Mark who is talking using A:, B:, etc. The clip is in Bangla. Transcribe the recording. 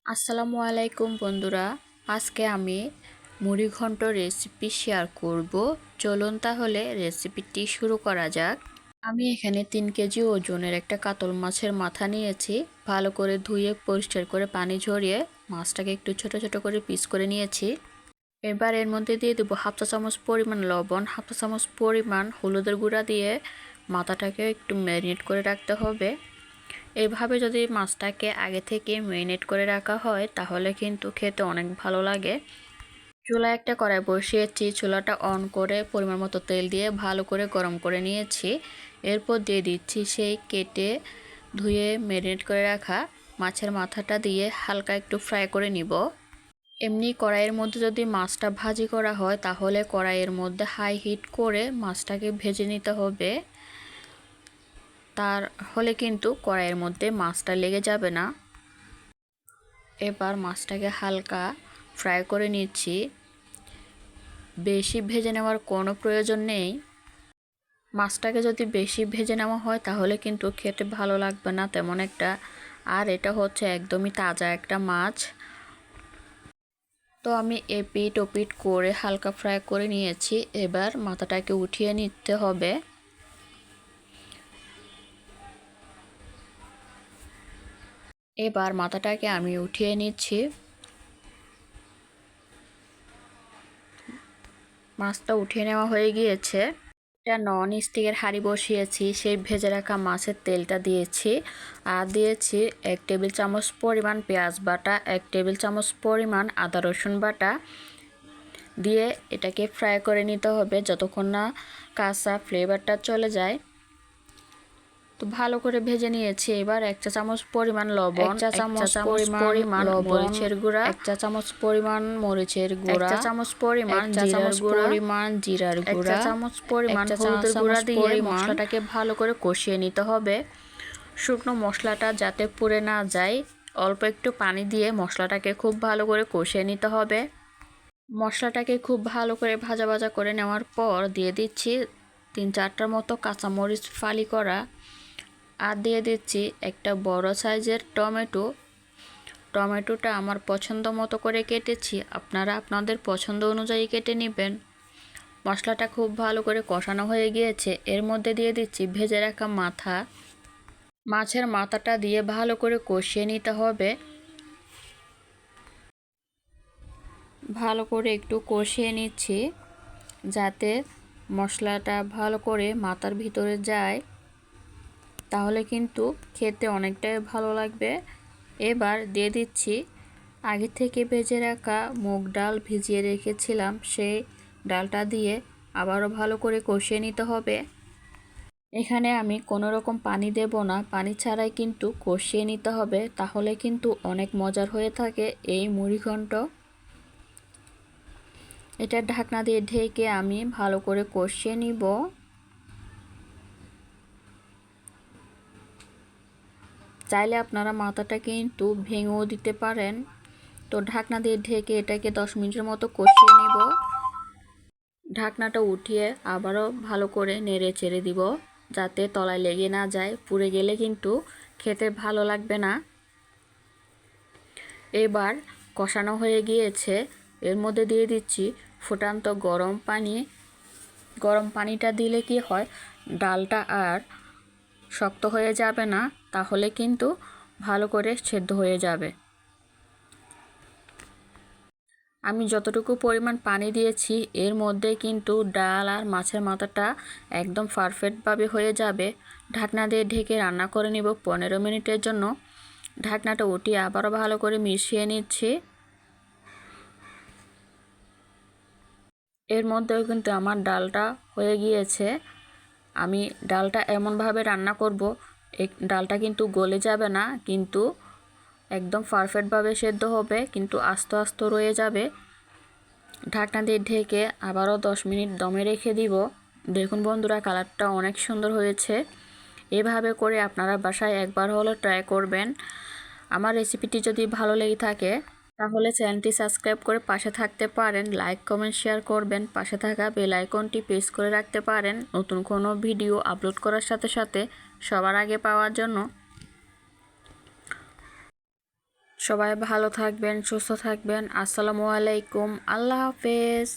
A: আসসালামু আলাইকুম বন্ধুরা, আজকে আমি মুড়ি ঘন্ট রেসিপি শেয়ার করব। চলুন তাহলে রেসিপিটি শুরু করা যাক। আমি এখানে 3 কেজি ওজনের একটা কাতল মাছের মাথা নিয়েছি। ভালো করে ধুয়ে পরিষ্কার করে পানি ঝরিয়ে মাছটাকে একটু ছোট ছোট করে পিস করে নিয়েছি। এবার এর মধ্যে দিয়ে দেবো হাফ চা চামচ পরিমাণ লবণ, হাফ চা চামচ পরিমাণ হলুদের গুঁড়া দিয়ে মাথাটাকে একটু ম্যারিনেট করে রাখতে হবে। এইভাবে যদি মাছটাকে আগে থেকে ম্যারিনেট করে রাখা হয় তাহলে কিন্তু খেতে অনেক ভালো লাগে। চুলায় একটা কড়াই বসিয়েছি, চুলাটা অন করে পরিমাণ মতো তেল দিয়ে ভালো করে গরম করে নিয়েছি। এরপর দিয়ে দিচ্ছি সেই কেটে ধুয়ে ম্যারিনেট করে রাখা মাছের মাথাটা দিয়ে হালকা একটু ফ্রাই করে নিব। এমনি কড়াইয়ের মধ্যে যদি মাছটা ভাজি করা হয় তাহলে কড়াইয়ের মধ্যে হাই হিট করে মাছটাকে ভেজে নিতে হবে, তাহলে কিন্তু কড়াইয়ের মধ্যে মাছটা লেগে যাবে না। এবার মাছটাকে হালকা ফ্রাই করে নিচ্ছি, বেশি ভেজে নেওয়ার কোনো প্রয়োজন নেই। মাছটাকে যদি বেশি ভেজে নেওয়া হয় তাহলে কিন্তু খেতে ভালো লাগবে না তেমন একটা। আর এটা হচ্ছে একদমই তাজা একটা মাছ। তো আমি এপিট ওপিট করে হালকা ফ্রাই করে নিয়েছি। এবার মাথাটাকে উঠিয়ে নিতে হবে। এবার মাথাটাকে আমি উঠিয়ে নিচ্ছি। মাছটা উঠিয়ে নেওয়া হয়ে গিয়েছে। একটা নন স্টিকের হাঁড়ি বসিয়েছি, সেই ভেজে রাখা মাছের তেলটা দিয়েছি আর দিয়েছি 1 টেবিল চামচ পরিমাণ পেঁয়াজ বাটা, 1 টেবিল চামচ পরিমাণ আদা রসুন বাটা দিয়ে এটাকে ফ্রাই করে নিতে হবে যতক্ষণ না কাঁচা ফ্লেভারটা চলে যায়। তো ভালো করে ভেজে নিয়েছি। এবার 1 চা চামচ পরিমাণ লবণ, 1 চা চামচ পরিমাণ মরিচের গুঁড়া, 1 চা চামচ পরিমাণ মরিচের গুঁড়া, 1 চা চামচ পরিমাণ জিরার গুঁড়া, 1 চা চামচ পরিমাণ হলুদের গুঁড়া দিয়ে মশলাটাকে ভালো করে কষিয়ে নিতে হবে। শুকনো মশলাটা যাতে পুড়ে না যায় অল্প একটু পানি দিয়ে মশলাটাকে খুব ভালো করে কষিয়ে নিতে হবে। মশলাটাকে খুব ভালো করে ভাজা ভাজা করে নেওয়ার পর দিয়ে দিচ্ছি 3-4টার মতো কাঁচামরিচ ফালি করা আর দিয়ে দিচ্ছি একটা বড় সাইজের টমেটোটা আমার পছন্দ মতো করে কেটেছি, আপনারা আপনাদের পছন্দ অনুযায়ী কেটে নেবেন। মশলাটা খুব ভালো করে কষানো হয়ে গিয়েছে। এর মধ্যে দিয়ে দিচ্ছি ভেজে রাখা মাছের মাথাটা দিয়ে ভালো করে কষিয়ে নিতে হবে। ভালো করে একটু কষিয়ে নিচ্ছি যাতে মশলাটা ভালো করে মাথার ভিতরে যায়, তাহলে কিন্তু খেতে অনেকটাই ভালো লাগবে। এবার দিয়ে দিচ্ছি আগে থেকে ভেজে রাখা মুগ ডাল, ভিজিয়ে রেখেছিলাম সেই ডালটা দিয়ে আবারও ভালো করে কষিয়ে নিতে হবে। এখানে আমি কোনো রকম পানি দেব না, পানি ছাড়াই কিন্তু কষিয়ে নিতে হবে, তাহলে কিন্তু অনেক মজার হয়ে থাকে এই মুড়ি ঘন্ট। এটা ঢাকনা দিয়ে ঢেকে আমি ভালো করে কষিয়ে নিব। চাইলে আপনারা মাথাটা কিন্তু ভেঙেও দিতে পারেন। তো ঢাকনা দিয়ে ঢেকে এটাকে 10 মিনিটের মতো কষিয়ে নিব। ঢাকনাটা উঠিয়ে আবারও ভালো করে নেড়ে চেড়ে দিব যাতে তলায় লেগে না যায়, পুড়ে গেলে কিন্তু খেতে ভালো লাগবে না। এবার কষানো হয়ে গিয়েছে, এর মধ্যে দিয়ে দিচ্ছি ফুটান্ত গরম পানি। গরম পানিটা দিলে কি হয়, ডালটা আর শক্ত হয়ে যাবে না, তাহলে কিন্তু ভালো করে সেদ্ধ হয়ে যাবে। আমি যতটুকু পরিমাণ পানি দিয়েছি এর মধ্যে কিন্তু ডাল আর মাছের মাথাটা একদম পারফেক্টভাবে হয়ে যাবে। ঢাকনা দিয়ে ঢেকে রান্না করে নিব 15 মিনিটের জন্য। ঢাকনাটা উঠিয়ে আবারও ভালো করে মিশিয়ে নিচ্ছি। এর মধ্যেও কিন্তু আমার ডালটা হয়ে গিয়েছে। আমি ডালটা এমনভাবে রান্না করব এই ডালটা কিন্তু গলে যাবে না, কিন্তু একদম পারফেক্টভাবে সেদ্ধ হবে, কিন্তু আস্তে আস্তে রয়ে যাবে। ঢাকনা দিয়ে ঢেকে আবারও 10 মিনিট দমে রেখে দিব। দেখুন বন্ধুরা, কালারটা অনেক সুন্দর হয়েছে। এভাবে করে আপনারা বাসায় একবার হলো ট্রাই করবেন। আমার রেসিপিটি যদি ভালো লেগে থাকে তাহলে চ্যানেলটি সাবস্ক্রাইব করে পাশে থাকতে পারেন, লাইক কমেন্ট শেয়ার করবেন, পাশে থাকা বেল আইকনটি প্রেস করে রাখতে পারেন নতুন কোনো ভিডিও আপলোড করার সাথে সাথে সবার আগে পাওয়ার জন্য। সবাই ভালো থাকবেন, সুস্থ থাকবেন। আসসালামু আলাইকুম, আল্লাহ হাফেজ।